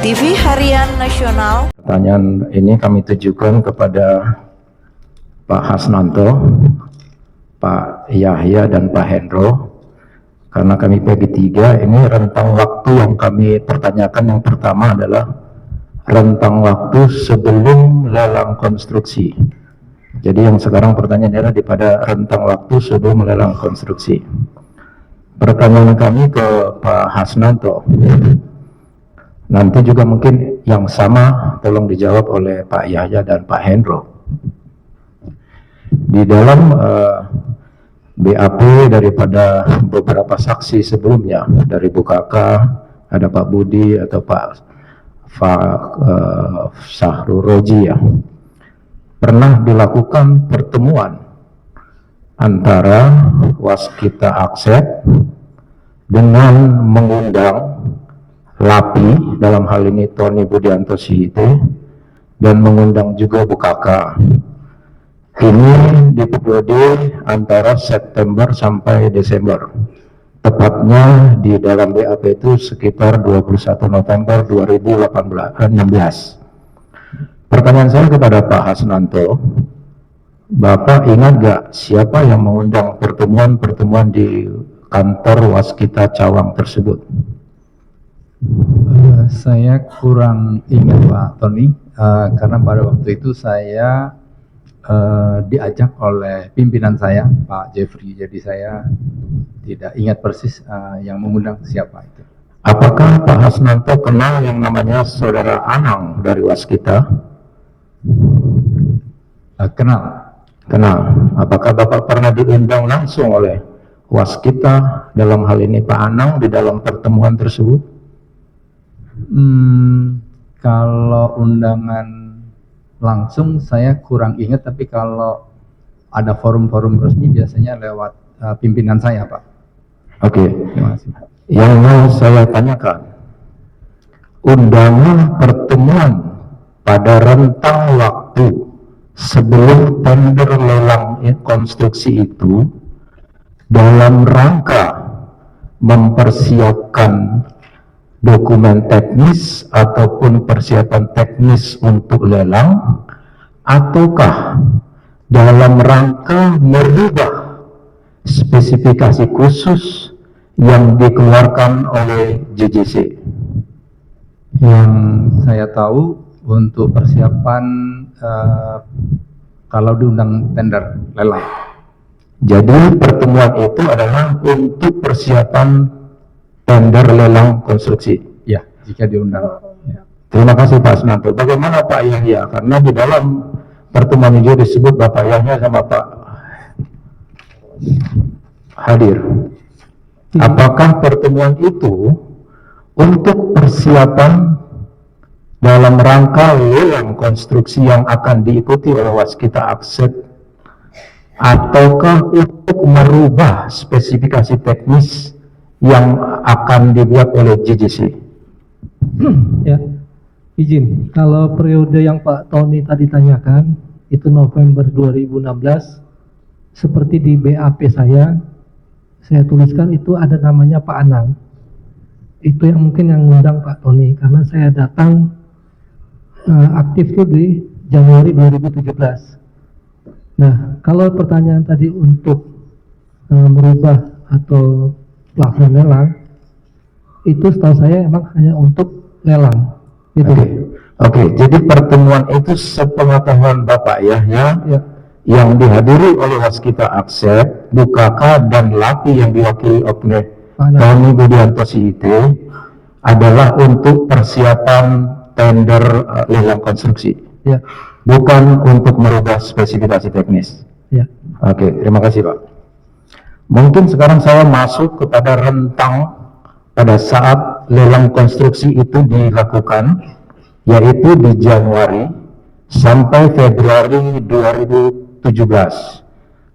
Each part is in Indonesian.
TV Harian Nasional. Pertanyaan ini kami tujukan kepada Pak Hasnanto, Pak Yahya, dan Pak Hendro. Karena kami PG3, ini rentang waktu yang kami pertanyakan yang pertama adalah rentang waktu sebelum lelang konstruksi. Jadi yang sekarang pertanyaan adalah pada rentang waktu sebelum lelang konstruksi. Pertanyaan kami ke Pak Hasnanto. Nanti juga mungkin yang sama tolong dijawab oleh Pak Yahya dan Pak Hendro. Di dalam BAP daripada beberapa saksi sebelumnya, dari Bu Kakak, ada Pak Budi atau Pak Sahrul Roji ya, pernah dilakukan pertemuan antara Waskita Akset dengan mengundang LAPI, dalam hal ini Tony Budianto Sihite, dan mengundang juga Bu Kakak. Ini di periode antara September sampai Desember, tepatnya di dalam BAP itu sekitar 21 November 2016. Pertanyaan saya kepada Pak Hasnanto, Bapak ingat gak siapa yang mengundang pertemuan-pertemuan di kantor Waskita Cawang tersebut? Saya kurang ingat Pak Tony, karena pada waktu itu saya diajak oleh pimpinan saya Pak Jeffrey, jadi saya tidak ingat persis yang mengundang siapa itu. Apakah Pak Hasnanto kenal yang namanya Saudara Anang dari Waskita? Kenal. Kenal. Apakah Bapak pernah diundang langsung oleh Waskita, dalam hal ini Pak Anang, di dalam pertemuan tersebut? Kalau undangan langsung saya kurang ingat, tapi kalau ada forum-forum resmi biasanya lewat pimpinan saya, Pak. Oke. Terima kasih. Yang mau saya tanyakan, undangan pertemuan pada rentang waktu sebelum tender lelang konstruksi itu dalam rangka mempersiapkan dokumen teknis ataupun persiapan teknis untuk lelang, ataukah dalam rangka merubah spesifikasi khusus yang dikeluarkan oleh JJC? Yang saya tahu untuk persiapan kalau diundang tender lelang. Jadi pertemuan itu adalah untuk persiapan tender lelang konstruksi. Ya, jika diundang. Ya. Terima kasih Pak Hasnanto. Bagaimana Pak Yahya? Karena di dalam pertemuan itu disebut Bapak Yahya sama Pak hadir. Apakah pertemuan itu untuk persiapan dalam rangka lelang konstruksi yang akan diikuti oleh Waskita Akset, ataukah untuk merubah spesifikasi teknis yang akan dibuat oleh JJC? Ya, izin. Kalau periode yang Pak Tony tadi tanyakan, itu November 2016, seperti di BAP saya tuliskan itu ada namanya Pak Anang. Itu yang mungkin yang ngundang Pak Tony, karena saya datang aktif itu di Januari 2017. Nah, kalau pertanyaan tadi untuk merubah atau pelaksanaan lelang, itu setahu saya emang hanya untuk lelang gitu. Oke, jadi pertemuan itu sepengetahuan Bapak ya, yang dihadiri oleh Waskita Akset, Bu Kakak, dan LAPI yang diwakili oleh Tony Budianto Sihite adalah untuk persiapan tender lelang konstruksi, bukan untuk merubah spesifikasi teknis. Oke, terima kasih Pak. Mungkin sekarang saya masuk kepada rentang pada saat lelang konstruksi itu dilakukan, yaitu di Januari sampai Februari 2017.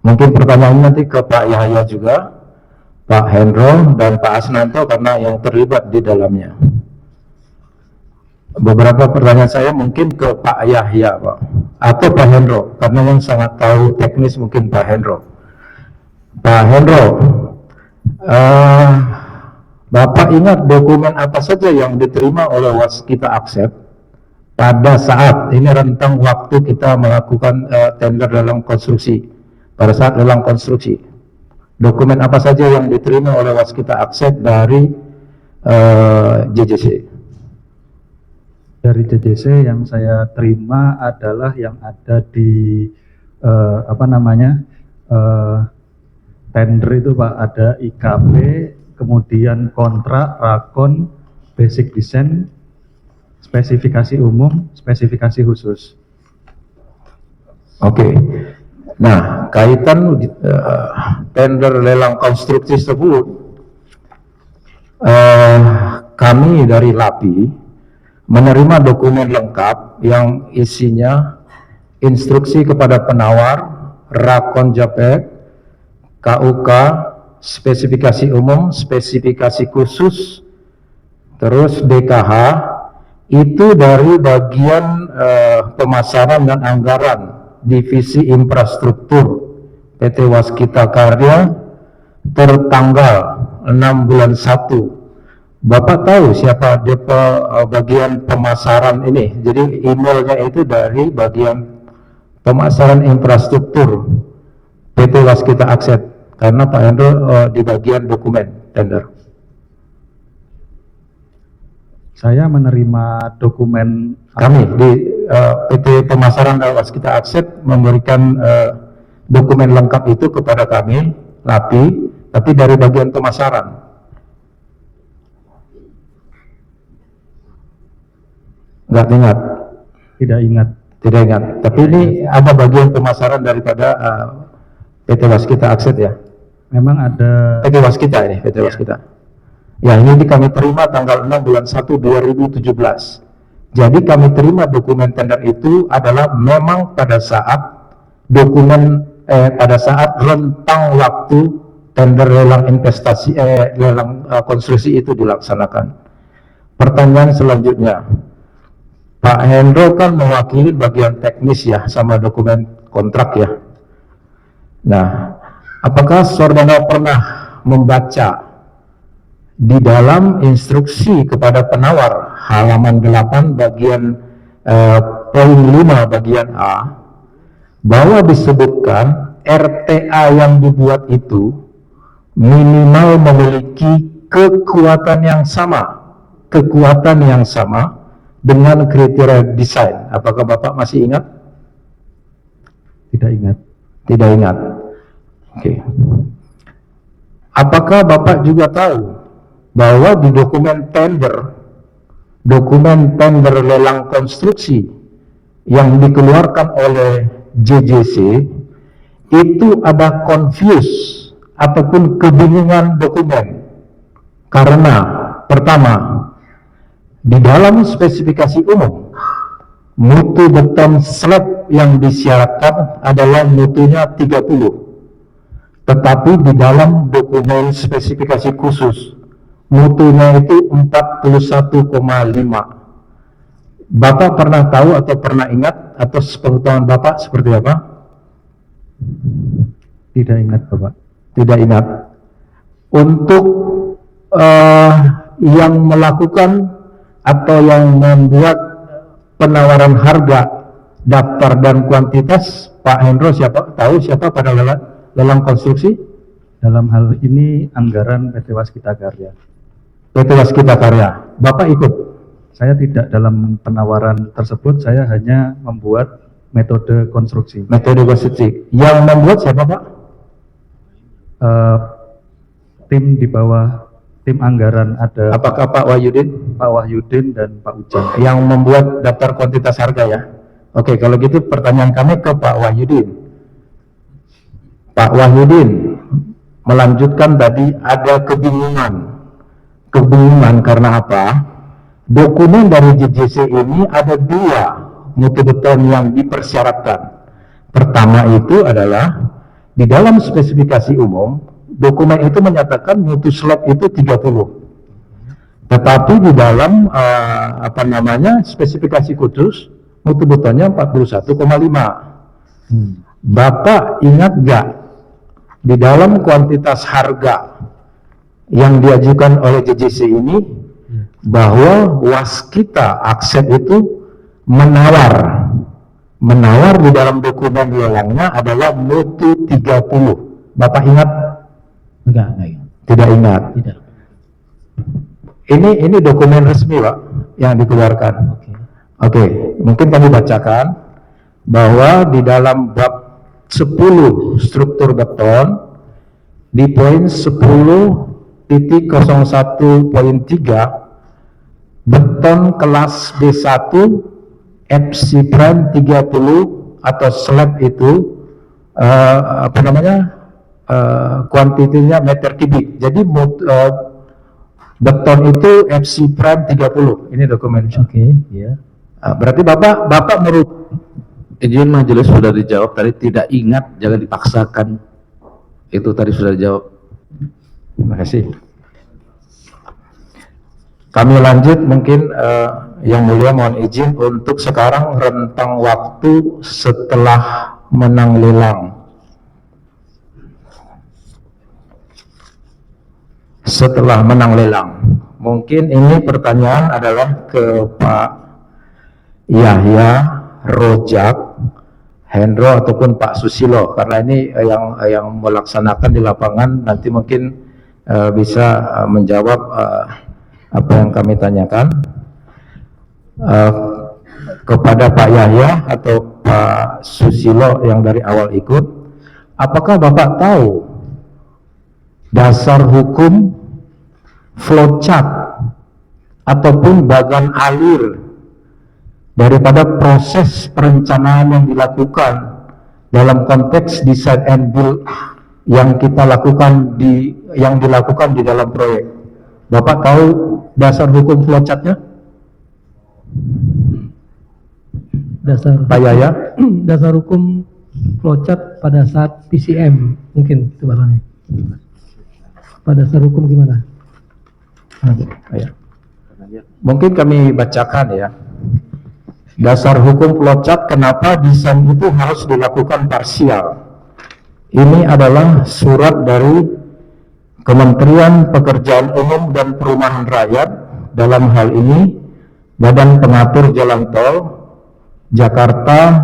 Mungkin pertanyaan nanti ke Pak Yahya juga, Pak Hendro, dan Pak Hasnanto karena yang terlibat di dalamnya. Beberapa pertanyaan saya mungkin ke Pak Yahya, Pak, atau Pak Hendro, karena yang sangat tahu teknis mungkin Pak Hendro. Pak Hendro, Bapak ingat dokumen apa saja yang diterima oleh Waskita Akset pada saat ini rentang waktu kita melakukan tender lelang konstruksi, pada saat lelang konstruksi? Dokumen apa saja yang diterima oleh Waskita Akset dari JJC? Dari JJC yang saya terima adalah yang ada di tender itu Pak, ada IKP, kemudian kontrak, rakon, basic design, spesifikasi umum, spesifikasi khusus. Oke. Nah, kaitan tender lelang konstruksi tersebut, kami dari LAPI menerima dokumen lengkap yang isinya instruksi kepada penawar, rakon JAPEK, KUK, spesifikasi umum, spesifikasi khusus, terus DKH, itu dari bagian pemasaran dan anggaran divisi infrastruktur PT Waskita Karya tertanggal 6 bulan 1. Bapak tahu siapa bagian pemasaran ini? Jadi emailnya itu dari bagian pemasaran infrastruktur PT Waskita Akset, karena Pak Hendro di bagian dokumen tender. Saya menerima dokumen Kami di PT Pemasaran dan Waskita Akset memberikan dokumen lengkap itu kepada kami, LAPI, tapi dari bagian pemasaran. Nggak ingat? tidak ingat. Tidak ingat. Tapi ini ada bagian pemasaran daripada PT Waskita Akset ya? Memang ada. PT Waskita ini, PT Waskita. Ya, ini kami terima tanggal 6 bulan 1 2017. Jadi kami terima dokumen tender itu adalah memang pada saat pada saat rentang waktu tender lelang investasi lelang konstruksi itu dilaksanakan. Pertanyaan selanjutnya, Pak Hendro kan mewakili bagian teknis ya sama dokumen kontrak ya. Nah, apakah saudara pernah membaca di dalam instruksi kepada penawar halaman 8 bagian poin 5 bagian A bahwa disebutkan RTA yang dibuat itu minimal memiliki kekuatan yang sama dengan kriteria desain. Apakah Bapak masih ingat? Tidak ingat. Tidak ingat. Oke. Apakah Bapak juga tahu bahwa di dokumen tender lelang konstruksi yang dikeluarkan oleh JJC itu ada confuse ataupun kebingungan dokumen? Karena pertama, di dalam spesifikasi umum, mutu beton slab yang disyaratkan adalah mutunya 30. Tetapi di dalam dokumen spesifikasi khusus, mutunya itu 41,5. Bapak pernah tahu atau pernah ingat atau sepengetahuan Bapak seperti apa? Tidak ingat Bapak. Tidak ingat. Untuk yang melakukan atau yang membuat penawaran harga, daftar dan kuantitas, Pak Hendro tahu siapa pada lelang konstruksi? Dalam hal ini anggaran PT Waskita Karya. PT Waskita Karya. Bapak ikut? Saya tidak dalam penawaran tersebut, saya hanya membuat metode konstruksi. Metode konstruksi. Yang membuat siapa Pak? Tim di bawah tim anggaran ada. Apakah Pak Wahyudin? Pak Wahyudin dan Pak Ujang. Yang membuat daftar kuantitas harga ya? Oke, kalau gitu pertanyaan kami ke Pak Wahyudin. Pak Wahyudin melanjutkan tadi ada kebingungan karena apa? Dokumen dari JJC ini ada 2 mutu beton yang dipersyaratkan. Pertama itu adalah di dalam spesifikasi umum, dokumen itu menyatakan mutu slab itu 30. Tetapi di dalam spesifikasi khusus mutu betonnya 41,5. Bapak ingat gak di dalam kuantitas harga yang diajukan oleh JJC ini bahwa waskita akses itu menawar di dalam dokumen lelangnya adalah mutu 30. Bapak ingat? Enggak ingat. Tidak ingat. Tidak. Ini dokumen resmi, Pak, yang dikeluarkan. Oke, mungkin kami bacakan bahwa di dalam bab 10 struktur beton di poin 10.01.3 beton kelas B1 FC prime 30 atau slab itu kuantitinya meter kubik. Jadi beton itu FC prime 30. Ini dokumen. Oke, ya. Berarti Bapak menurut Izin majelis sudah dijawab tadi, tidak ingat, jangan dipaksakan. Itu tadi sudah dijawab. Terima kasih. Kami lanjut, mungkin yang mulia mohon izin untuk sekarang rentang waktu setelah menang lelang. Setelah menang lelang, mungkin ini pertanyaan adalah ke Pak Yahya, Rojak, Hendro ataupun Pak Susilo, karena ini yang melaksanakan di lapangan nanti mungkin bisa menjawab apa yang kami tanyakan. Kepada Pak Yahya atau Pak Susilo yang dari awal ikut, apakah Bapak tahu dasar hukum flowchart ataupun bagan alir daripada proses perencanaan yang dilakukan dalam konteks design and build yang kita lakukan yang dilakukan di dalam proyek? Bapak tahu dasar hukum flowchartnya? Pak Yaya? Dasar hukum flowchart pada saat PCM mungkin itu barangnya. Pada dasar hukum gimana? Mungkin kami bacakan ya. Dasar hukum flowchart kenapa desain itu harus dilakukan parsial. Ini adalah surat dari Kementerian Pekerjaan Umum dan Perumahan Rakyat, dalam hal ini Badan Pengatur Jalan Tol Jakarta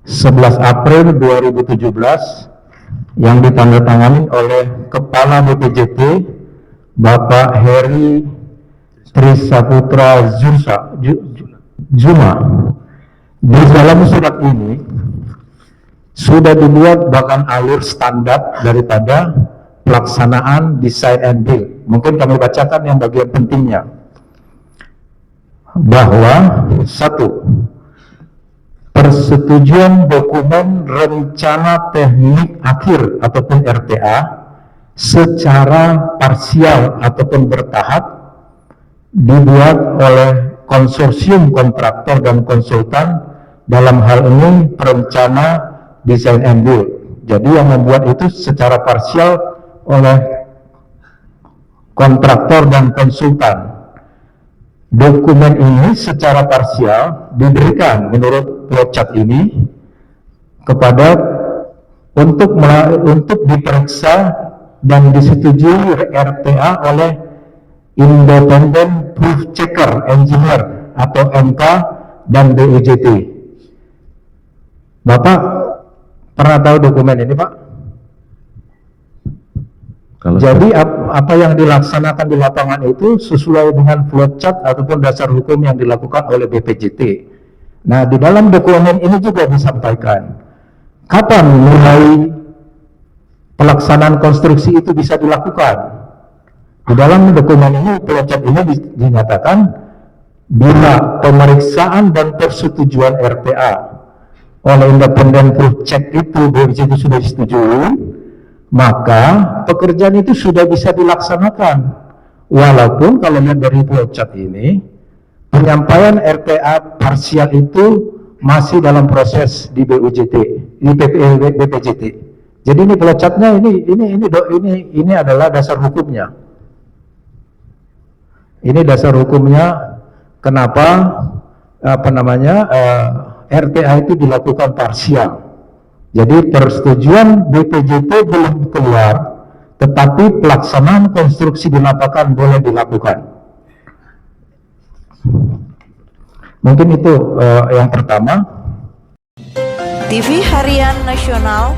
11 April 2017 yang ditandatangani oleh Kepala BPJT Bapak Heri Trisaputra Juma. Di dalam surat ini sudah dibuat bahkan alur standar daripada pelaksanaan design and build. Mungkin kami bacakan yang bagian pentingnya, bahwa 1. Persetujuan dokumen rencana teknik akhir ataupun RTA secara parsial ataupun bertahap dibuat oleh konsorsium kontraktor dan konsultan, dalam hal ini perencana desain and build. Jadi yang membuat itu secara parsial oleh kontraktor dan konsultan. Dokumen ini secara parsial diberikan menurut flowchart ini kepada untuk diperiksa dan disetujui RTA oleh Independent Proof Checker Engineer atau MK dan BUJT. Bapak pernah tahu dokumen ini, Pak? Jadi apa yang dilaksanakan di lapangan itu sesuai dengan flowchart ataupun dasar hukum yang dilakukan oleh BPJT. Nah, di dalam dokumen ini juga disampaikan kapan mulai pelaksanaan konstruksi itu bisa dilakukan. Di dalam dokumen ini, flowchart ini dinyatakan bila pemeriksaan dan persetujuan RTA oleh Independent Proof Check itu BPJT sudah disetujui, maka pekerjaan itu sudah bisa dilaksanakan. Walaupun kalau lihat dari flowchart ini, penyampaian RTA parsial itu masih dalam proses di BUJT, di BPJT. Jadi ini flowchartnya ini adalah dasar hukumnya. Ini dasar hukumnya kenapa RTA itu dilakukan parsial. Jadi persetujuan BPJT belum keluar, tetapi pelaksanaan konstruksi di lapangan boleh dilakukan. Mungkin itu yang pertama. TV Harian Nasional.